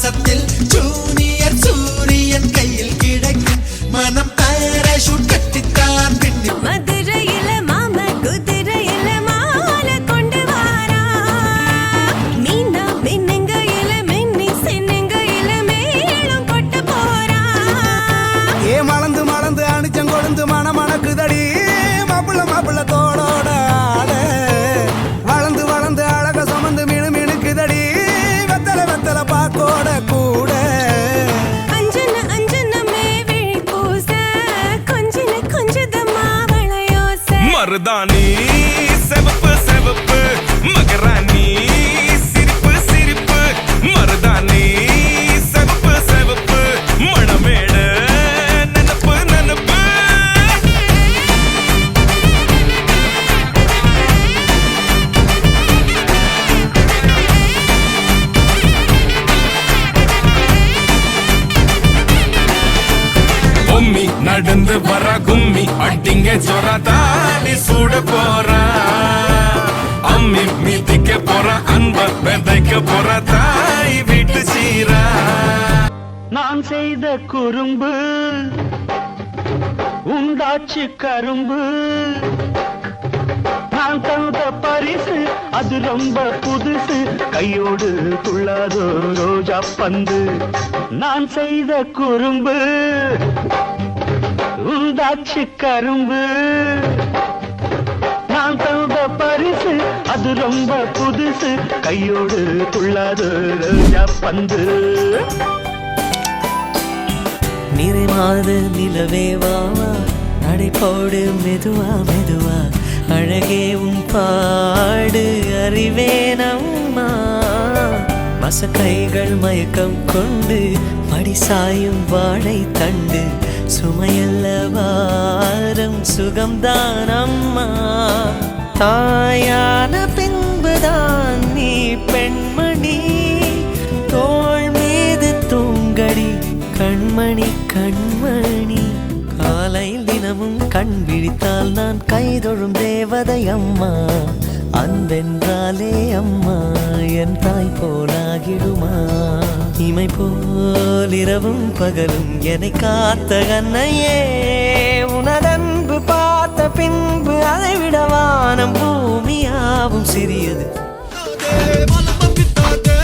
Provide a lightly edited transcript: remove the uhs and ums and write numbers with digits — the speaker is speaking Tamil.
மாசத்தில் ஜூனியர் சூரியன் கையில் கிடைக்கும் மனம் பாராசூட் கட்டித்தான் பின்னி மதுரையில மாம குதிரையில மாலை கொண்டு வாரா மீனா மின்னுங்கையில மின்னி சின்னுங்கையில மேளம் கொட்ட போறா ஏ மலந்து மலந்து அணிச்சம் கொழுந்து மணக்குதடி மாப்பிள்ள மாப்பிள்ள தோளோட ஆட வளர்ந்து வளர்ந்து அழக சுமந்து மினுக்குதடி வெத்தலை வெத்தலை பாக்கோட கூட அஞ்சன அஞ்சனமே விழி பூச கொஞ்சன கொஞ்சதமா வளையோச மருதாணி செவப்பு செவப்பு மகராணி சிரிப்பு சிரிப்பு மருதாணி செவப்பு செவப்பு மணமேட நனப்பு நனப்பு பொம்மி நடந்து வர கும்மி அட்டிங்க ஜொரா தாலி சூட போறா அம்மி மீதிக்க போற அன்ப விதைக்க போற தாய் வீட்டு சீரா நான் செய்த குறும்பு உண்டாச்சு கரும்பு நான் தந்த பரிசு அது ரொம்ப புதுசு கையோடு துள்ளாதோ ரோஜா பந்து நான் செய்த குறும்பு உண்டாச்சு கரும்பு நான் தந்த பரிசு அது ரொம்ப புதுசு கையோடு துள்ளாதோ ரோஜா பந்து நிறைமாத நிலவேவாவா நடைபோடு மெதுவா மெதுவா அழகே உன் பாடு அறிவேனம்மா மசக்கைகள் மயக்கம் கொண்டு மடிசாயும் வாழை தண்டு சுமையல்ல வாரம் சுகம்தான் அம்மா தாயான பின்புதான் நீ பெண்மணி தோள் மீது தூங்கடி கண்மணி கண்மணி காலையில் தினமும் கண் விழித்தால் நான் கைதொழும் தேவதை அம்மா அன்பென்றாலே அம்மா என் தாய் போலாகிடுமா இமை போல் இரவும் பகலும் என்னை காத்த கண்ணையே உனதன்பு பார்த்த பின்பு அதை விட வானம் பூமியாவும் சிறியது மலம பித்தாதே